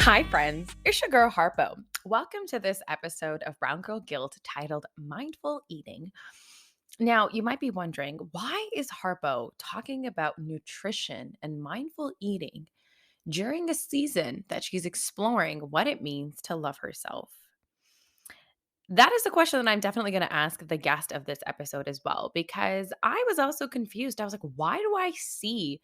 Hi, friends. It's your girl, Harpo. Welcome to this episode of Brown Girl Guilt titled Mindful Eating. Now, you might be wondering, why is Harpo talking about nutrition and mindful eating during a season that she's exploring what it means to love herself? That is a question that I'm definitely going to ask the guest of this episode as well, because I was also confused. I was like, why do I see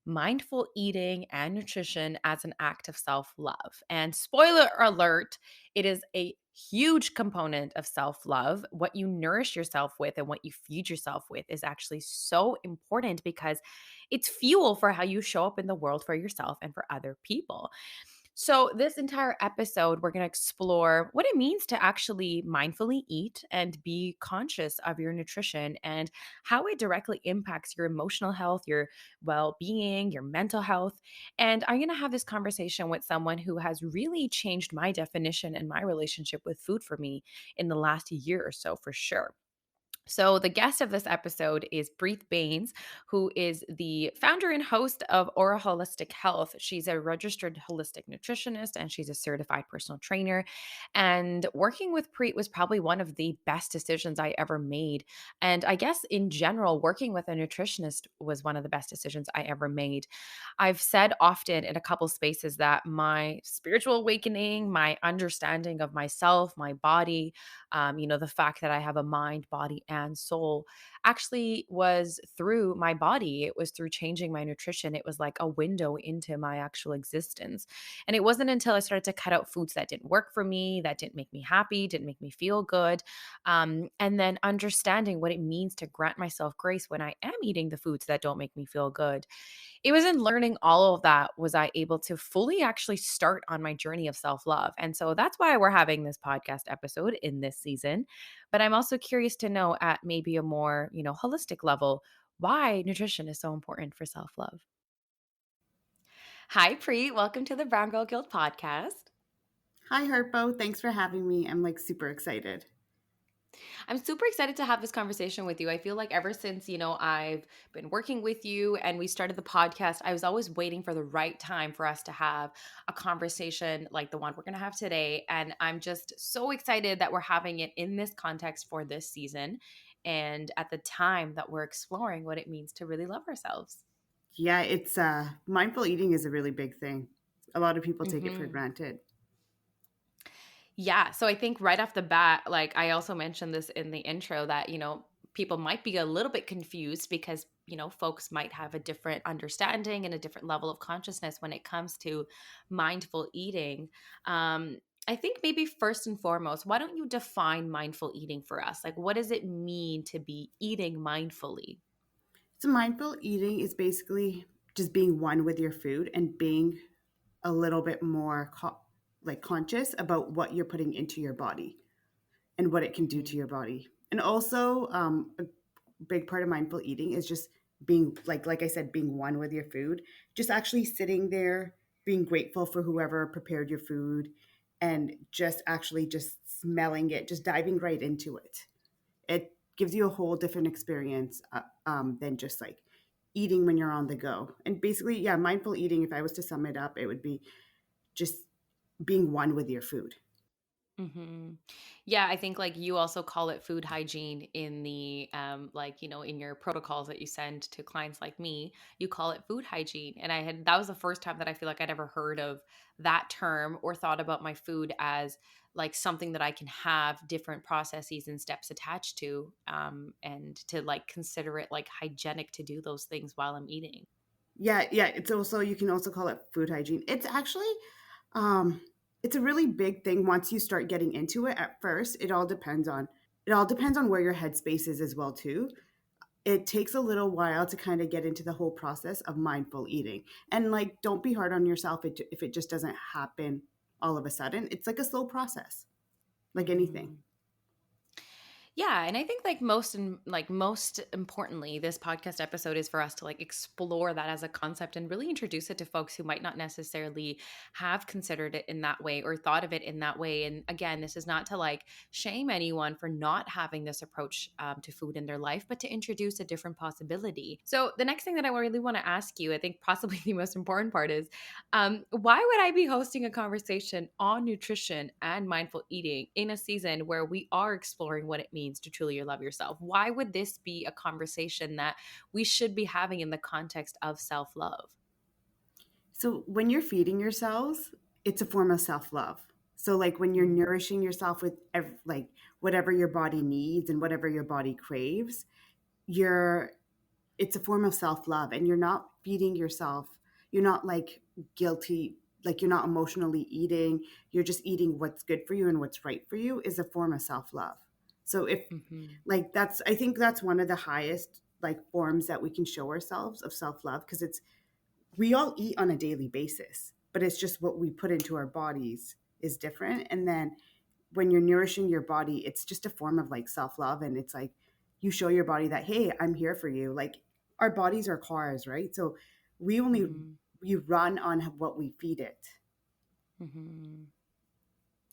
mindful eating and nutrition as an act of self love? And spoiler alert, it is a huge component of self love. What you nourish yourself with and what you feed yourself with is actually so important because it's fuel for how you show up in the world for yourself and for other people. So, this entire episode, we're going to explore what it means to actually mindfully eat and be conscious of your nutrition and how it directly impacts your emotional health, your well being, your mental health. And I'm going to have this conversation with someone who has really changed my definition and my relationship with food for me in the last year or so, for sure. So, the guest of this episode is Preet Bains, who is the founder and host of Aura Holistic Health. She's a registered holistic nutritionist and she's a certified personal trainer. And working with Preet was probably one of the best decisions I ever made. And I guess in general, working with a nutritionist was one of the best decisions I ever made. I've said often in a couple spaces that my spiritual awakening, my understanding of myself, my body, the fact that I have a mind, body, and soul actually was through my body. It was through changing my nutrition. It was like a window into my actual existence. And it wasn't until I started to cut out foods that didn't work for me, that didn't make me happy, didn't make me feel good. And then understanding what it means to grant myself grace when I am eating the foods that don't make me feel good. It was in learning all of that was I able to fully actually start on my journey of self-love. And so that's why we're having this podcast episode in this season. But I'm also curious to know at maybe a more, holistic level, why nutrition is so important for self-love. Hi, Preet. Welcome to the Brown Girl Guild podcast. Hi, Harpo. Thanks for having me. I'm super excited. I'm super excited to have this conversation with you. I feel like ever since, I've been working with you and we started the podcast, I was always waiting for the right time for us to have a conversation like the one we're going to have today. And I'm just so excited that we're having it in this context for this season and at the time that we're exploring what it means to really love ourselves. Yeah, it's mindful eating is a really big thing. A lot of people take it for Mhm. granted. Yeah. So I think right off the bat, like I also mentioned this in the intro that, people might be a little bit confused because, folks might have a different understanding and a different level of consciousness when it comes to mindful eating. I think maybe first and foremost, why don't you define mindful eating for us? Like, what does it mean to be eating mindfully? So mindful eating is basically just being one with your food and being a little bit more conscious about what you're putting into your body and what it can do to Mhm. your body. And also, a big part of mindful eating is just being like I said, being one with your food. Just actually sitting there, being grateful for whoever prepared your food, and just actually just smelling it, just diving right into it. It gives you a whole different experience than just eating when you're on the go. And basically, yeah, mindful eating. If I was to sum it up, it would be just being one with your food. Hmm. Yeah, I think like you also call it food hygiene in the in your protocols that you send to clients like me, you call it food hygiene. And that was the first time that I feel like I'd ever heard of that term or thought about my food as like something that I can have different processes and steps attached to, and to like consider it like hygienic to do those things while I'm eating. Yeah. It's also, you can also call it food hygiene. It's actually, um, it's a really big thing once you start getting into it. At first, it all depends on where your headspace is as well too. It takes a little while to kind of get into the whole process of mindful eating, and don't be hard on yourself if it just doesn't happen all of a sudden. It's like a slow process, like anything. Mhm. Yeah, and I think like most importantly, this podcast episode is for us to like explore that as a concept and really introduce it to folks who might not necessarily have considered it in that way or thought of it in that way. And again, this is not to like shame anyone for not having this approach to food in their life, but to introduce a different possibility. So the next thing that I really want to ask you, I think possibly the most important part is why would I be hosting a conversation on nutrition and mindful eating in a season where we are exploring what it means to truly love yourself? Why would this be a conversation that we should be having in the context of self love? So when you're feeding yourselves, it's a form of self-love. So like when you're nourishing yourself with like whatever your body needs and whatever your body craves, you're it's a form of self-love, and you're not feeding yourself. You're not like guilty, like you're not emotionally eating. You're just eating what's good for you and what's right for you is a form of self-love. So if Hmm. like that's I think that's one of the highest like forms that we can show ourselves of self-love, because it's we all eat on a daily basis, but it's just what we put into our bodies is different. And then when you're nourishing your body, it's just a form of like self love. And it's like you show your body that, hey, I'm here for you. Like our bodies are cars, right? So we only, Hmm. we run on what we feed it. Hmm.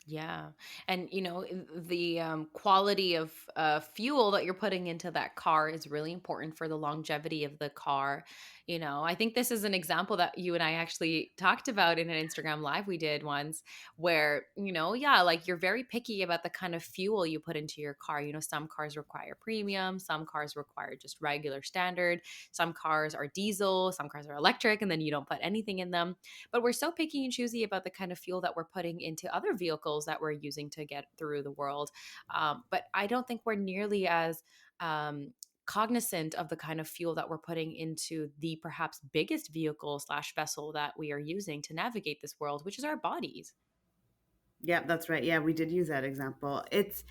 Yeah. And, the quality of fuel that you're putting into that car is really important for the longevity of the car. I think this is an example that you and I actually talked about in an Instagram live we did once where, yeah, like you're very picky about the kind of fuel you put into your car. Some cars require premium, some cars require just regular standard, some cars are diesel, some cars are electric, and then you don't put anything in them. But we're so picky and choosy about the kind of fuel that we're putting into other vehicles that we're using to get through the world. But I don't think we're nearly as cognizant of the kind of fuel that we're putting into the perhaps biggest vehicle slash vessel that we are using to navigate this world, which is our bodies. Yeah, that's right. Yeah, we did use that example. It's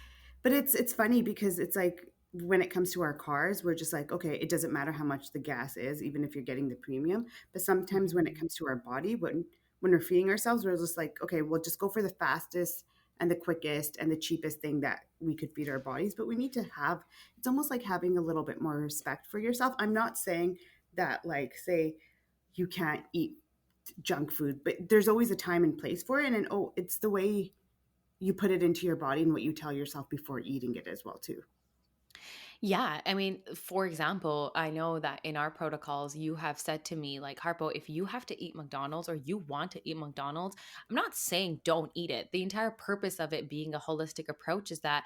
funny because it's like when it comes to our cars, we're just like, okay, it doesn't matter how much the gas is, even if you're getting the premium. But sometimes when it Hmm. comes to our body, when we're feeding ourselves, we're just like, okay, we'll just go for the fastest and the quickest and the cheapest thing that we could feed our bodies. But we need to have, it's almost like having a little bit more respect for yourself. I'm not saying that, like, say you can't eat junk food, but there's always a time and place for it. And oh, it's the way you put it into your body and what you tell yourself before eating it as well too. Yeah. I mean, for example, I know that in our protocols, you have said to me, like, Harpo, if you have to eat McDonald's or you want to eat McDonald's, I'm not saying don't eat it. The entire purpose of it being a holistic approach is that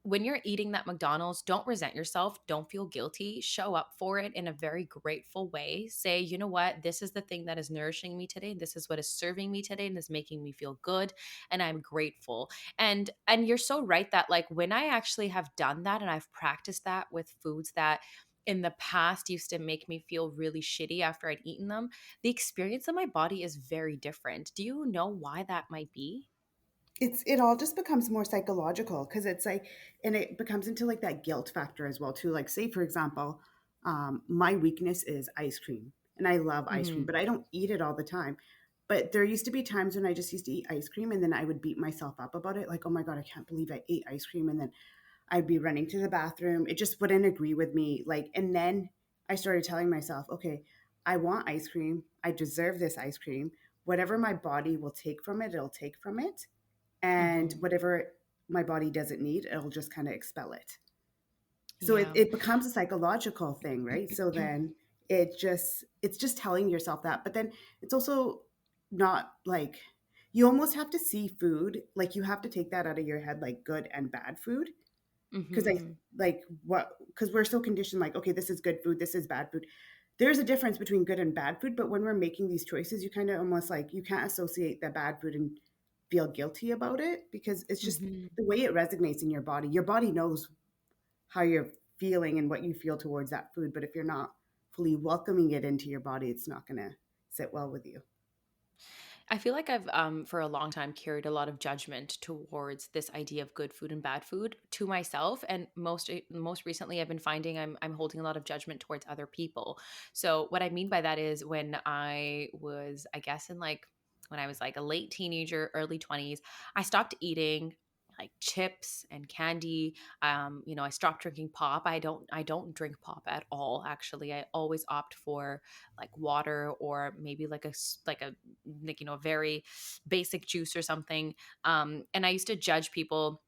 when you're eating that McDonald's, don't resent yourself. Don't feel guilty. Show up for it in a very grateful way. Say, you know what? This is the thing that is nourishing me today. This is what is serving me today and is making me feel good. And I'm grateful. And you're so right that like when I actually have done that and I've practiced that with foods that in the past used to make me feel really shitty after I'd eaten them, the experience of my body is very different. Do you know why that might be? It all just becomes more psychological, because it's like, and it becomes into like that guilt factor as well too. Like say for example, my weakness is ice cream, and I love ice cream, Hmm. but I don't eat it all the time. But there used to be times when I just used to eat ice cream, and then I would beat myself up about it, like, oh my god, I can't believe I ate ice cream. And then I'd be running to the bathroom. It just wouldn't agree with me. Like, and then I started telling myself, okay, I want ice cream. I deserve this ice cream. Whatever my body will take from it, it'll take from it. And Hmm. whatever my body doesn't need, it'll just kind of expel it. So Yeah. it becomes a psychological thing, right? So then it's just telling yourself that. But then it's also not like, you almost have to see food, like you have to take that out of your head, like good and bad food, because I Hmm. like what because we're so conditioned, like, okay, this is good food, this is bad food. There's a difference between good and bad food, but when we're making these choices, you kind of almost like you can't associate the bad food and feel guilty about it, because it's just Hmm. the way it resonates in your body. Your body knows how you're feeling and what you feel towards that food, but if you're not fully welcoming it into your body, it's not going to sit well with you. I feel like I've for a long time carried a lot of judgment towards this idea of good food and bad food to myself, and most recently I've been finding I'm holding a lot of judgment towards other people. So what I mean by that is when I was I guess in like when I was like a late teenager, early 20s, I stopped eating like chips and candy. I stopped drinking pop. I don't drink pop at all. Actually, I always opt for like water or maybe a very basic juice or something. And I used to judge people,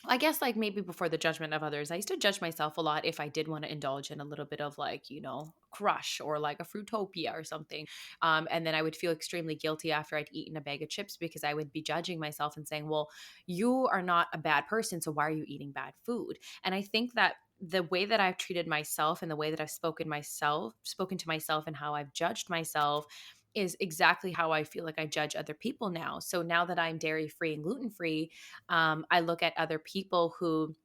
I guess, like maybe before the judgment of others. I used to judge myself a lot if I did want to indulge in a little bit of like, crush or like a fruitopia or something. And then I would feel extremely guilty after I'd eaten a bag of chips because I would be judging myself and saying, well, you are not a bad person. So why are you eating bad food? And I think that the way that I've treated myself and the way that I've spoken to myself and how I've judged myself is exactly how I feel like I judge other people now. So now that I'm dairy free and gluten free, I look at other people who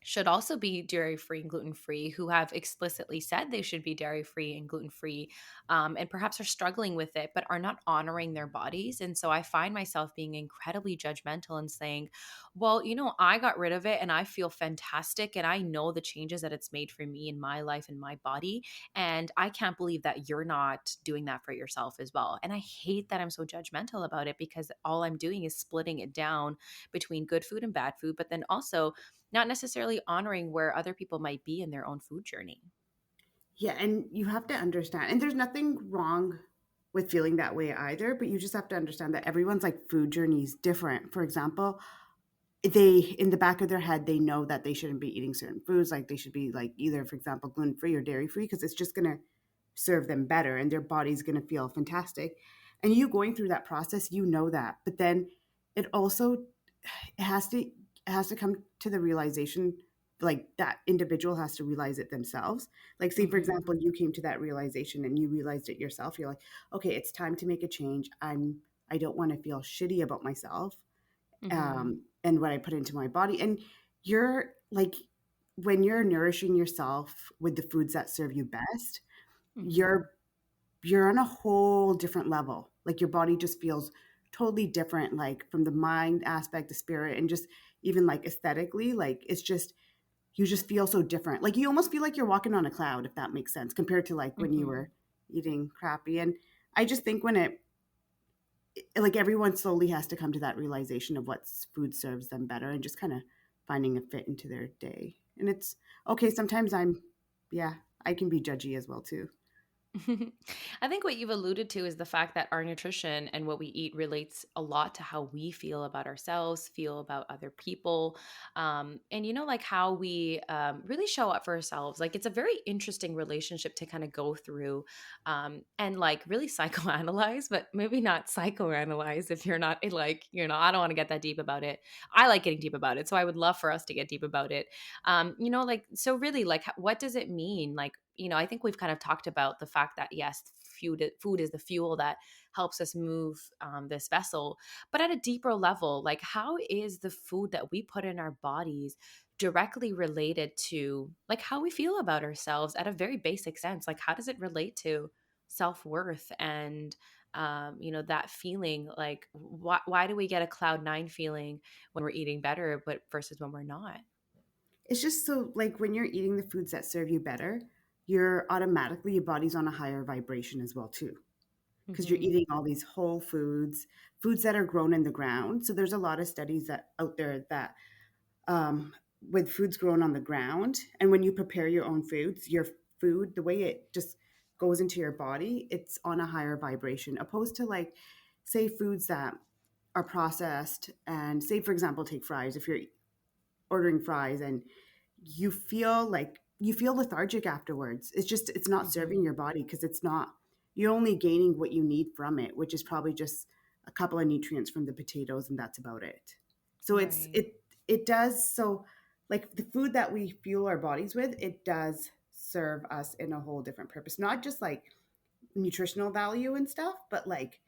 should also be dairy free and gluten free, who have explicitly said they should be dairy free and gluten free, and perhaps are struggling with it, but are not honoring their bodies. And so I find myself being incredibly judgmental and saying, well, I got rid of it and I feel fantastic. And I know the changes that it's made for me in my life and my body. And I can't believe that you're not doing that for yourself as well. And I hate that I'm so judgmental about it because all I'm doing is splitting it down between good food and bad food, but then also not necessarily honoring where other people might be in their own food journey. Yeah, and you have to understand, and there's nothing wrong with feeling that way either, but you just have to understand that everyone's like food journey is different. For example, they in the back of their head they know that they shouldn't be eating certain foods, like they should be like either, for example, gluten free or dairy free, because it's just going to serve them better and their body's going to feel fantastic. And you going through that process, you know that. But then it also it has to come to the realization, like that individual has to realize it themselves. Like, say for Mhm. example, you came to that realization and you realized it yourself. You're like, okay, it's time to make a change. I don't want to feel shitty about myself, Mhm. and what I put into my body. And you're like, when you're nourishing yourself with the foods that serve you best, Mhm. you're on a whole different level. Like your body just feels totally different, like from the mind aspect, the spirit, and just even like aesthetically, like it's just, you just feel so different. Like you almost feel like you're walking on a cloud, if that makes sense, compared to like when you Mhm. were eating crappy. And I just think when it, like everyone slowly has to come to that realization of what food serves them better and just kind of finding a fit into their day. And it's okay. Sometimes yeah, I can be judgy as well too. I think what you've alluded to is the fact that our nutrition and what we eat relates a lot to how we feel about ourselves, feel about other people, and like how we really show up for ourselves. Like it's a very interesting relationship to kind of go through, and like really psychoanalyze, but maybe not psychoanalyze if you're not like I don't want to get that deep about it. I like getting deep about it, so I would love for us to get deep about it. Like so really like what does it mean like I think we've kind of talked about the fact that yes, food is the fuel that helps us move this vessel, but at a deeper level, like how is the food that we put in our bodies directly related to like how we feel about ourselves at a very basic sense? Like how does it relate to self-worth and that feeling like why do we get a cloud nine feeling when we're eating better but versus when we're not? It's just so like when you're eating the foods that serve you better, you're automatically, your body's on a higher vibration as well too, because you're Mm-hmm. eating all these whole foods that are grown in the ground. So there's a lot of studies that out there that, with foods grown on the ground, and when you prepare your own foods, your food, the way it just goes into your body, it's on a higher vibration, opposed to like, say, foods that are processed. And say for example, take fries. If you're ordering fries and you feel lethargic afterwards, it's not serving Mm-hmm. your body, because it's not, you're only gaining what you need from it, which is probably just a couple of nutrients from the potatoes, and that's about it. So Right. it does, so like the food that we fuel our bodies with, it does serve us in a whole different purpose, not just like nutritional value and stuff, but like,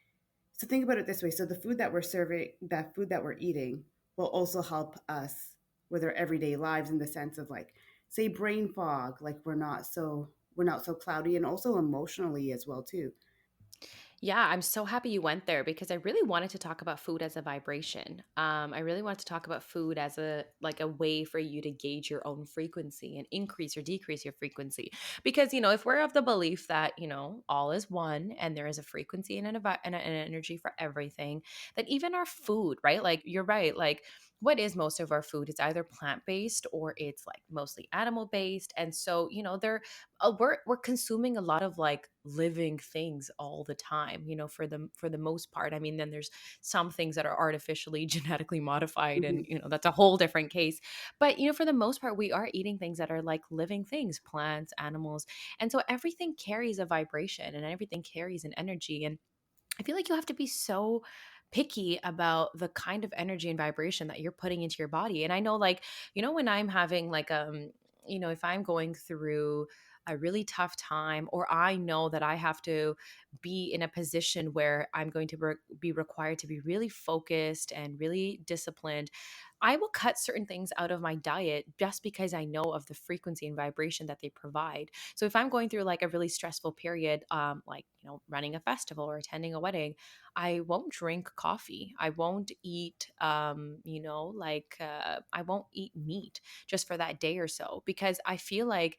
so think about it this way. So the food that we're serving, that food that we're eating will also help us with our everyday lives, in the sense of like, say, brain fog, like we're not so cloudy, and also emotionally as well too. Yeah, I'm so happy you went there because I really wanted to talk about food as a vibration. I really wanted to talk about food as a like a way for you to gauge your own frequency and increase or decrease your frequency. Because if we're of the belief that all is one and there is a frequency and an energy for everything, that even our food, right? Like you're right, like what is most of our food? It's either plant based or it's like mostly animal based, and so we're consuming a lot of like living things all the time, for the most part. I mean, then there's some things that are artificially genetically modified, and Mhm. that's a whole different case. But for the most part, we are eating things that are like living things, plants, animals. And so everything carries a vibration and everything carries an energy. And I feel like you have to be so picky about the kind of energy and vibration that you're putting into your body. And I know, like, when I'm having like if I'm going through a really tough time, or I know that I have to be in a position where I'm going to be required to be really focused and really disciplined, I will cut certain things out of my diet just because I know of the frequency and vibration that they provide. So if I'm going through like a really stressful period, like running a festival or attending a wedding, I won't drink coffee. I won't eat, I won't eat meat just for that day or so, because I feel like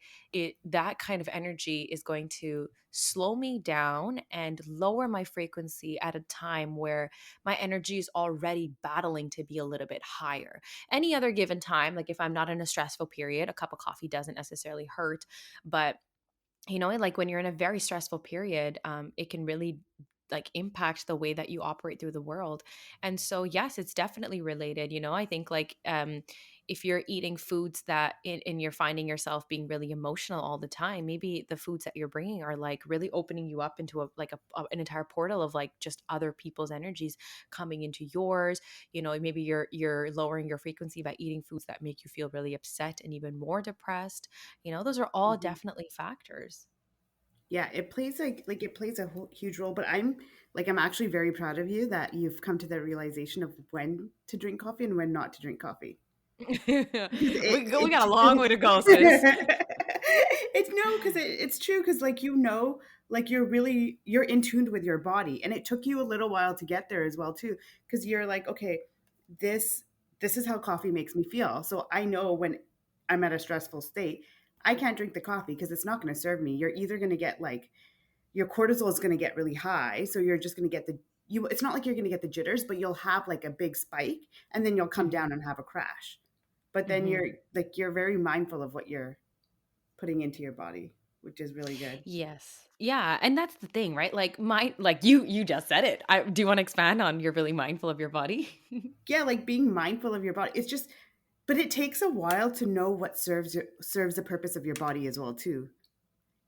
that kind of energy is going to slow me down and lower my frequency at a time where my energy is already battling to be a little bit higher. Any other given time, like if I'm not in a stressful period, a cup of coffee doesn't necessarily hurt. But like when you're in a very stressful period, it can really like impact the way that you operate through the world. And so yes, it's definitely related. I think like if you're eating foods that and you're finding yourself being really emotional all the time, maybe the foods that you're bringing are like really opening you up into an entire portal of like just other people's energies coming into yours. Maybe you're lowering your frequency by eating foods that make you feel really upset and even more depressed. Those are all Mhm. definitely factors. Yeah, it plays like it plays a huge role. But I'm actually very proud of you that you've come to the realization of when to drink coffee and when not to drink coffee. Because We got a long way to go, sis. it's no, because it's true. Because like you're in tune with your body, and it took you a little while to get there as well too. Because you're like, okay, this this is how coffee makes me feel. So I know when I'm at a stressful state, I can't drink the coffee because it's not going to serve me. You're either going to get like your cortisol is going to get really high, so you're just going to get the you. It's not like you're going to get the jitters, but you'll have like a big spike, and then you'll come down Mhm, and have a crash. But then mhm. you're very mindful of what you're putting into your body, which is really good. Yes. Yeah, and that's the thing, right? Like you just said it. I do you wanna expand on you're really mindful of your body? Yeah, like being mindful of your body. It's just, but it takes a while to know what serves the purpose of your body as well too.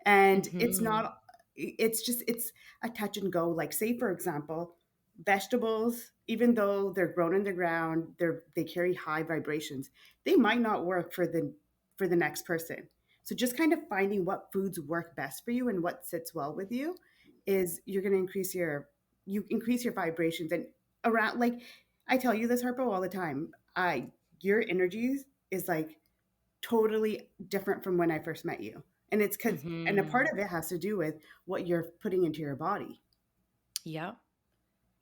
And it's Mhm, not, it's a touch and go. Like, say for example, vegetables, even though they're grown in the ground, they carry high vibrations. They might not work for the next person. So just kind of finding what foods work best for you and what sits well with you is you're going to increase your vibrations. And around, like, I tell you this, Harpo, all the time, I your energies is like totally different from when I first met you. And a part mhm. of it has to do with what you're putting into your body. Yeah.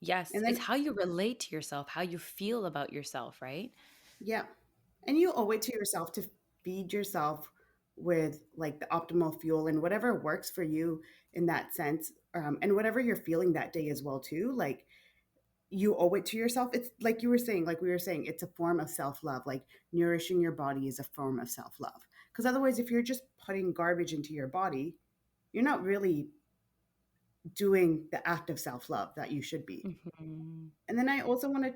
Yes, And it's then, how you relate to yourself, how you feel about yourself, right? yeah. And you owe it to yourself to feed yourself with like the optimal fuel and whatever works for you in that sense. And whatever you're feeling that day as well, too. Like, you owe it to yourself. It's like you were saying, like we were saying, it's a form of self love. Like, nourishing your body is a form of self love. Because otherwise, if you're just putting garbage into your body, you're not really doing the act of self love that you should be. Mhm, And then I also want to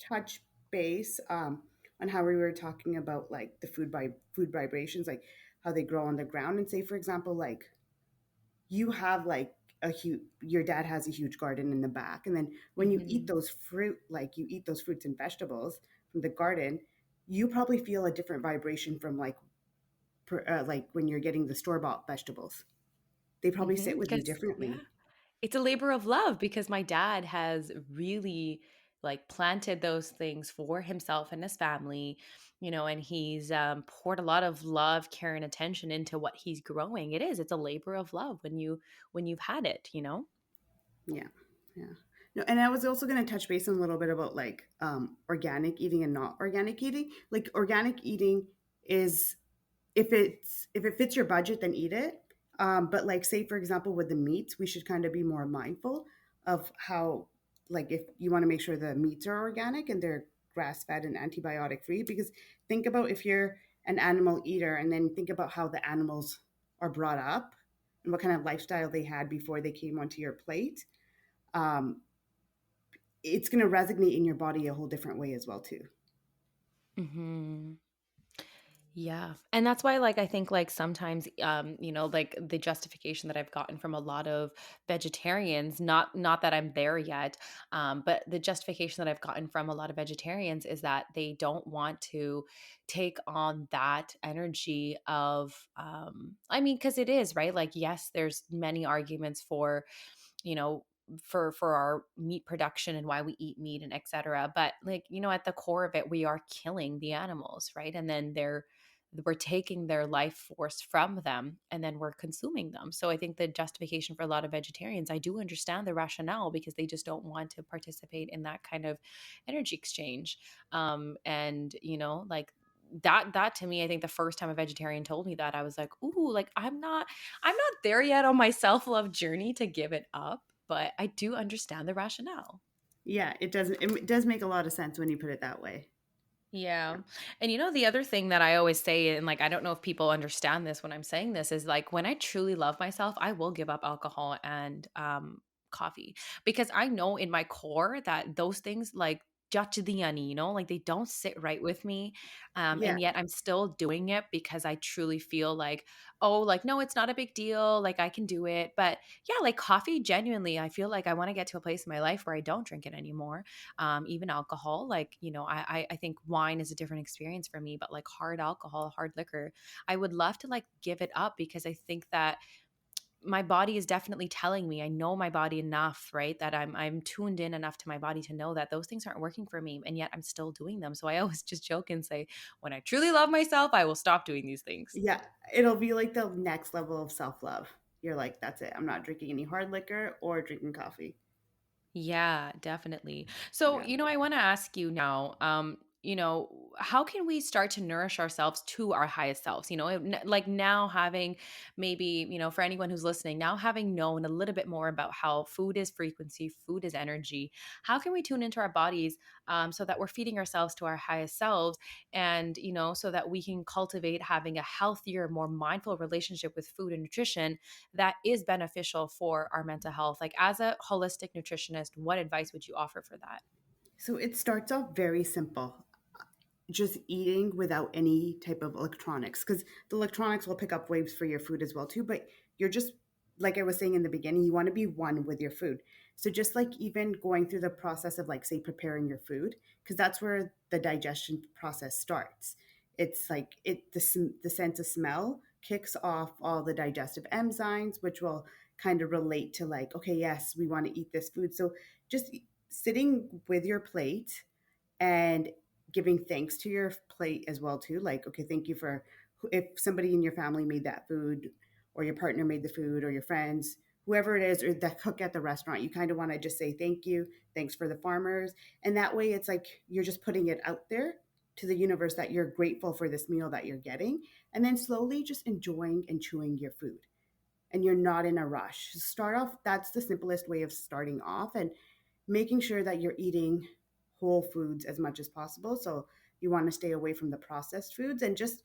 touch base on how we were talking about like the food vibrations, like how they grow on the ground. And say, for example, like you have like your dad has a huge garden in the back, and then when you eat mhm. those fruit, like you eat those fruits and vegetables from the garden, you probably feel a different vibration from like when you're getting the store bought vegetables. They probably sit with you Because yeah. differently. It's a labor of love because my dad has really like planted those things for himself and his family, and he's poured a lot of love, care, and attention into what he's growing. It's a labor of love when you've had it. Yeah. Yeah. No, and I was also going to touch base on a little bit about like organic eating and not organic eating. Like organic eating is, if it fits your budget, then eat it. But like say for example with the meats, we should kind of be more mindful of how, like if you want to make sure the meats are organic and they're grass fed and antibiotic free, because think about if you're an animal eater and then think about how the animals are brought up and what kind of lifestyle they had before they came onto your plate. Um, it's going to resonate in your body a whole different way as well too. Mhm. Yeah. And that's why like I think like sometimes like the justification that I've gotten from a lot of vegetarians, not that I'm there yet, but the justification that I've gotten from a lot of vegetarians is that they don't want to take on that energy of I mean cuz it is, right? Like yes, there's many arguments for you know for our meat production and why we eat meat and etc, but like at the core of it we are killing the animals, right? And then we're taking their life force from them and then we're consuming them. So I think the justification for a lot of vegetarians, I do understand the rationale because they just don't want to participate in that kind of energy exchange. And like that to me, I think the first time a vegetarian told me that, I was like, ooh, like I'm not there yet on my self-love journey to give it up, but I do understand the rationale. Yeah, it does make a lot of sense when you put it that way. Yeah. And the other thing that I always say, and like, I don't know if people understand this when I'm saying this, is like when I truly love myself, I will give up alcohol and coffee because I know in my core that those things like judge the like they don't sit right with me. Yeah. And yet I'm still doing it because I truly feel like, oh, like, no, it's not a big deal. Like I can do it. But yeah, like coffee, genuinely, I feel like I want to get to a place in my life where I don't drink it anymore. Even alcohol, like I think wine is a different experience for me, but like hard alcohol, hard liquor, I would love to like give it up because I think that my body is definitely telling me, I know my body enough, right, that I'm tuned in enough to my body to know that those things aren't working for me, and yet I'm still doing them. So I always just joke and say, when I truly love myself, I will stop doing these things. Yeah, it'll be like the next level of self-love. You're like, that's it. I'm not drinking any hard liquor or drinking coffee. Yeah, definitely. So, Yeah. I want to ask you now, how can we start to nourish ourselves to our highest selves? Like now having maybe, for anyone who's listening, now having known a little bit more about how food is frequency, food is energy, how can we tune into our bodies so that we're feeding ourselves to our highest selves and, so that we can cultivate having a healthier, more mindful relationship with food and nutrition that is beneficial for our mental health? Like, as a holistic nutritionist, what advice would you offer for that? So it starts off very simple. Just eating without any type of electronics, because the electronics will pick up waves for your food as well too, but you're just, like I was saying in the beginning, you want to be one with your food. So just like even going through the process of like say preparing your food, because that's where the digestion process starts. It's like the sense of smell kicks off all the digestive enzymes, which will kind of relate to like, okay, yes, we want to eat this food. So just sitting with your plate and giving thanks to your plate as well too, like, okay, thank you for, if somebody in your family made that food or your partner made the food or your friends, whoever it is, or the cook at the restaurant, you kind of want to just say thank you, thanks for the farmers. And that way it's like you're just putting it out there to the universe that you're grateful for this meal that you're getting, and then slowly just enjoying and chewing your food, and you're not in a rush. Start off, that's the simplest way of starting off, and making sure that you're eating whole foods as much as possible. So you want to stay away from the processed foods, and just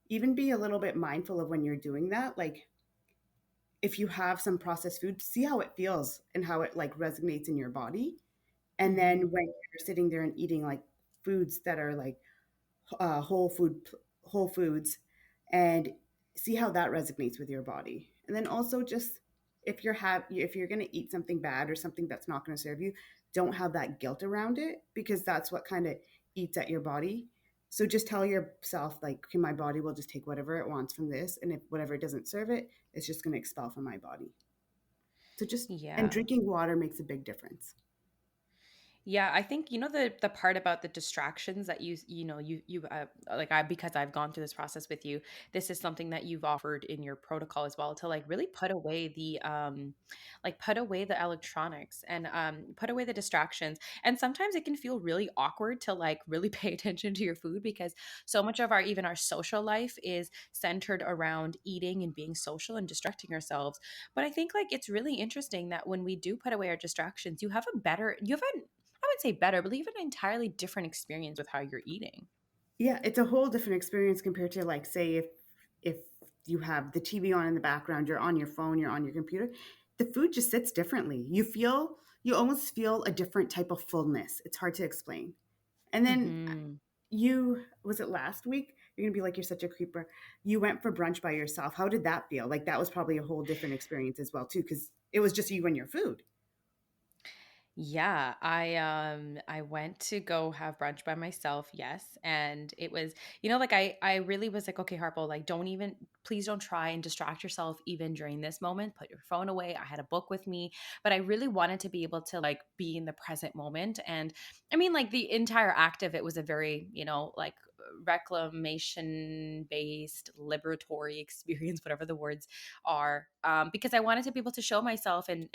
even be a little bit mindful of when you're doing that. Like if you have some processed food, see how it feels and how it like resonates in your body. And then Hmm. when you're sitting there and eating like foods that are like uh, whole food whole foods, and see how that resonates with your body. And then also just if you're going to eat something bad or something that's not going to serve you, don't have that guilt around it, because that's what kind of eats at your body. So just tell yourself like, okay, my body will just take whatever it wants from this, and if whatever doesn't serve it, it's just going to expel from my body. So just, and Yeah. drinking water makes a big difference. Yeah, I think the part about the distractions that you like I because I've gone through this process with you. This is something that you've offered in your protocol as well to like really put away the electronics and put away the distractions. And sometimes it can feel really awkward to like really pay attention to your food because so much of our even our social life is centered around eating and being social and distracting ourselves. But I think like it's really interesting that when we do put away our distractions, you have an I would say better, but you have an entirely different experience with how you're eating. Yeah, it's a whole different experience compared to like say if you have the TV on in the background, you're on your phone, you're on your computer, the food just sits differently. You almost feel a different type of fullness. It's hard to explain. And then Mhm. you was it last week? You're gonna be like you're such a creeper. You went for brunch by yourself. How did that feel? Like that was probably a whole different experience as well too, because it was just you and your food. Yeah, I went to go have brunch by myself, yes, and it was like I really was like, okay, Harpo, like don't even please don't try and distract yourself even during this moment. Put your phone away. I had a book with me, but I really wanted to be able to like be in the present moment. And I mean, like the entire act of it was a very, like reclamation based liberatory experience, whatever the words are, because I wanted to be able to show myself and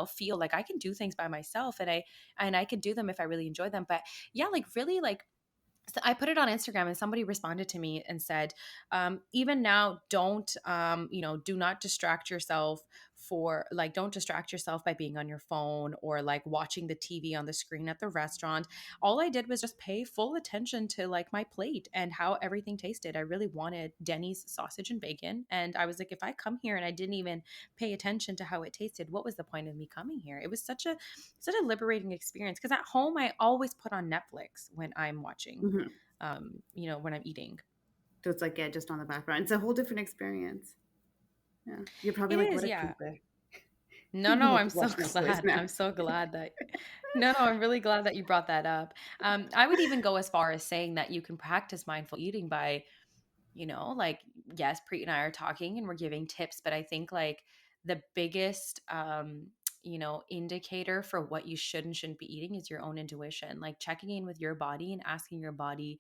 feel like I can do things by myself, and I could do them if I really enjoy them. But yeah, like really like so I put it on Instagram and somebody responded to me and said, even now, do not distract yourself don't distract yourself by being on your phone or like watching the TV on the screen at the restaurant. All I did was just pay full attention to like my plate and how everything tasted. I really wanted Denny's sausage and bacon. And I was like, if I come here and I didn't even pay attention to how it tasted, what was the point of me coming here? It was such a liberating experience because at home I always put on Netflix when I'm watching, Mhm. when I'm eating. So it's like yeah, just on the background. It's a whole different experience. Yeah, you're probably It like is, what a yeah. creeper. No, You no, need I'm to so watch Netflix glad. now. I'm so glad that no, no, I'm really glad that you brought that up. I would even go as far as saying that you can practice mindful eating by, like, yes, Preet and I are talking and we're giving tips, but I think like the biggest indicator for what you should and shouldn't be eating is your own intuition. Like checking in with your body and asking your body,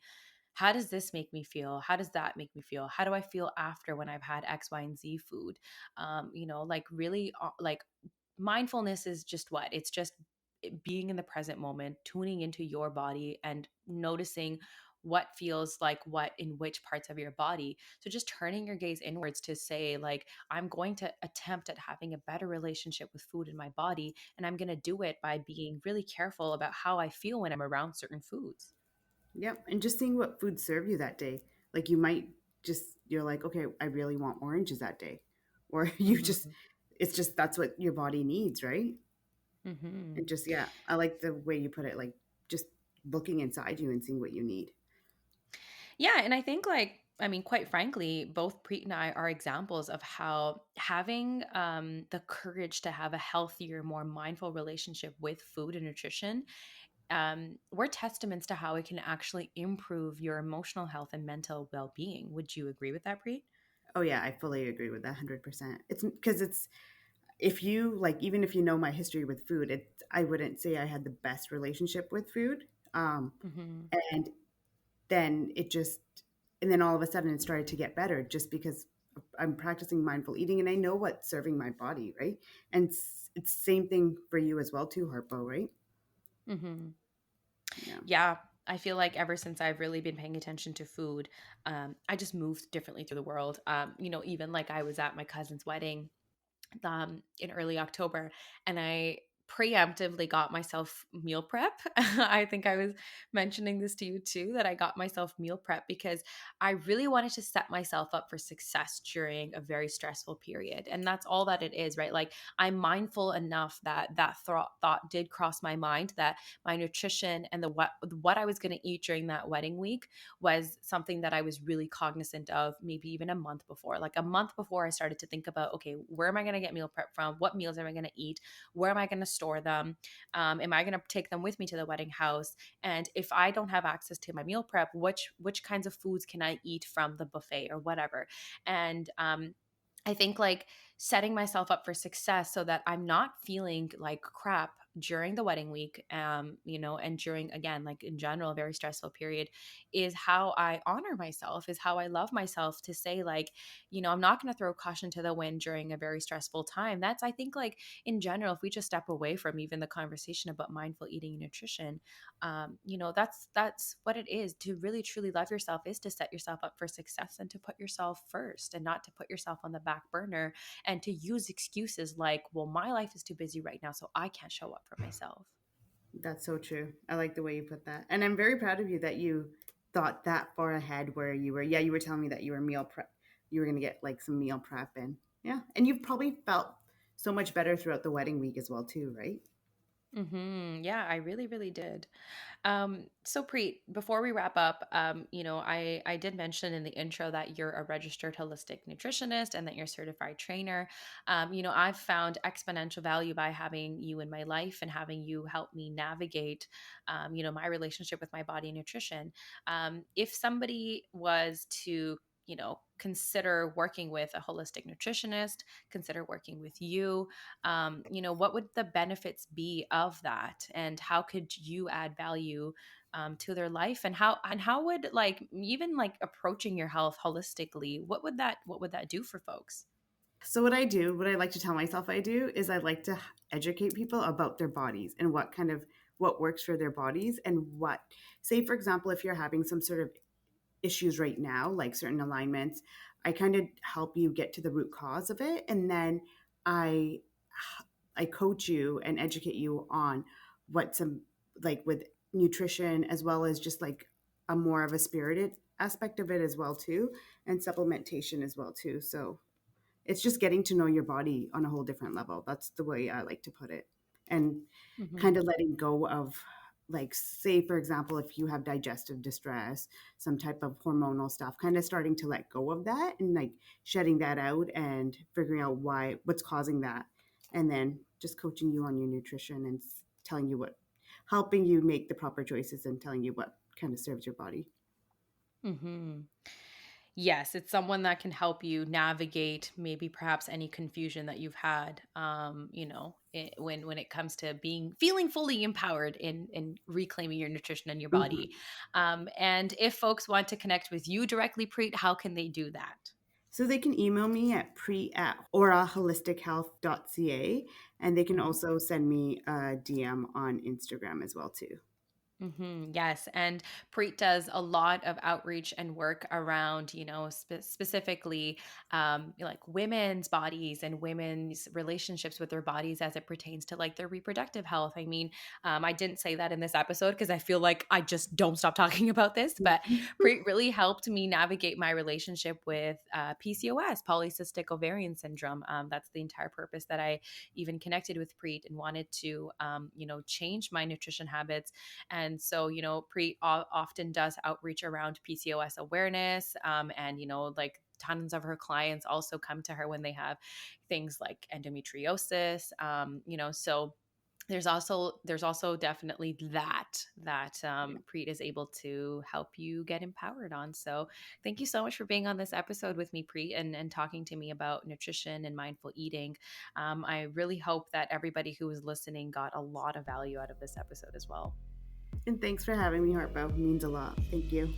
how does this make me feel? How does that make me feel? How do I feel after when I've had X, Y, and Z food? Like really, like mindfulness is just what? It's just being in the present moment, tuning into your body and noticing what feels like what in which parts of your body. So just turning your gaze inwards to say like I'm going to attempt at having a better relationship with food in my body, and I'm going to do it by being really careful about how I feel when I'm around certain foods. Yep, and just seeing what food serve you that day. Like you might just you're like, okay, I really want oranges that day, or you just Mhm. it's just that's what your body needs, right? And Mhm. just yeah, I like the way you put it, like just looking inside you and seeing what you need. Yeah, and I think like I mean, quite frankly, both Preet and I are examples of how having the courage to have a healthier, more mindful relationship with food and nutrition, we're testaments to how it can actually improve your emotional health and mental well-being. Would you agree with that, Preet? Oh yeah, I fully agree with that 100%. It's because it's if you like even if you know my history with food, it I wouldn't say I had the best relationship with food. Hmm. And then it just and then all of a sudden it started to get better just because I'm practicing mindful eating and I know what's serving my body, right? And it's same thing for you as well too, Harpo, right? Hmm. Yeah. Yeah, I feel like ever since I've really been paying attention to food, I just moved differently through the world. Even like I was at my cousin's wedding in early October, and I preemptively got myself meal prep. I think I was mentioning this to you too, that I got myself meal prep because I really wanted to set myself up for success during a very stressful period. And that's all that it is, right? Like I'm mindful enough that thought did cross my mind that my nutrition and what I was going to eat during that wedding week was something that I was really cognizant of maybe even a month before. Like a month before I started to think about, okay, where am I going to get meal prep from? What meals am I going to eat? Where am I going to store them? Am I going to take them with me to the wedding house? And if I don't have access to my meal prep, which kinds of foods can I eat from the buffet or whatever? And I think like setting myself up for success so that I'm not feeling like crap during the wedding week, and during, again, like in general, a very stressful period, is how I honor myself, is how I love myself, to say, like, I'm not going to throw caution to the wind during a very stressful time. That's, I think, like, in general, if we just step away from even the conversation about mindful eating and nutrition, that's what it is. To really truly love yourself is to set yourself up for success and to put yourself first, and not to put yourself on the back burner, and to use excuses like, well, my life is too busy right now, so I can't show up for myself. That's so true. I like the way you put that. And I'm very proud of you that you thought that far ahead where you were, yeah, you were telling me that you were meal prep, you were going to get like some meal prep and yeah. And you've probably felt so much better throughout the wedding week as well too, right? Yeah, I really, really did. So Preet, before we wrap up, I did mention in the intro that you're a registered holistic nutritionist and that you're a certified trainer. I've found exponential value by having you in my life and having you help me navigate, my relationship with my body and nutrition. If somebody was to, consider working with a holistic nutritionist, consider working with you, what would the benefits be of that, and how could you add value to their life, and how would, like, even like approaching your health holistically, what would that do for folks? So what I do, what I like to tell myself I do is I like to educate people about their bodies and what works for their bodies and what, say for example, if you're having some sort of issues right now, like certain alignments, I kind of help you get to the root cause of it, and then I I coach you and educate you on what some, like with nutrition as well as just like a more of a spirited aspect of it as well too, and supplementation as well too. So it's just getting to know your body on a whole different level. That's the way I like to put it. And kind Hmm. of letting go of, like, say, for example, if you have digestive distress, some type of hormonal stuff, kind of starting to let go of that and like shedding that out and figuring out what's causing that. And then just coaching you on your nutrition and telling you helping you make the proper choices and telling you what kind of serves your body. Hmm. Yes, it's someone that can help you navigate maybe perhaps any confusion that you've had, when it comes to being feeling fully empowered in reclaiming your nutrition and your body. Mhm. And if folks want to connect with you directly, Preet, how can they do that? So they can email me at pre@auraholistichealth.ca, and they can also send me a DM on Instagram as well too. Yes, and Preet does a lot of outreach and work around, specifically, like women's bodies and women's relationships with their bodies as it pertains to like their reproductive health. I mean, I didn't say that in this episode because I feel like I just don't stop talking about this, but Preet really helped me navigate my relationship with PCOS, polycystic ovarian syndrome. That's the entire purpose that I even connected with Preet and wanted to, change my nutrition habits. And so, Preet often does outreach around PCOS awareness. And, like, tons of her clients also come to her when they have things like endometriosis. So there's also definitely that Preet is able to help you get empowered on. So thank you so much for being on this episode with me, Preet, and talking to me about nutrition and mindful eating. I really hope that everybody who was listening got a lot of value out of this episode as well. And thanks for having me, Harpo. It means a lot. Thank you.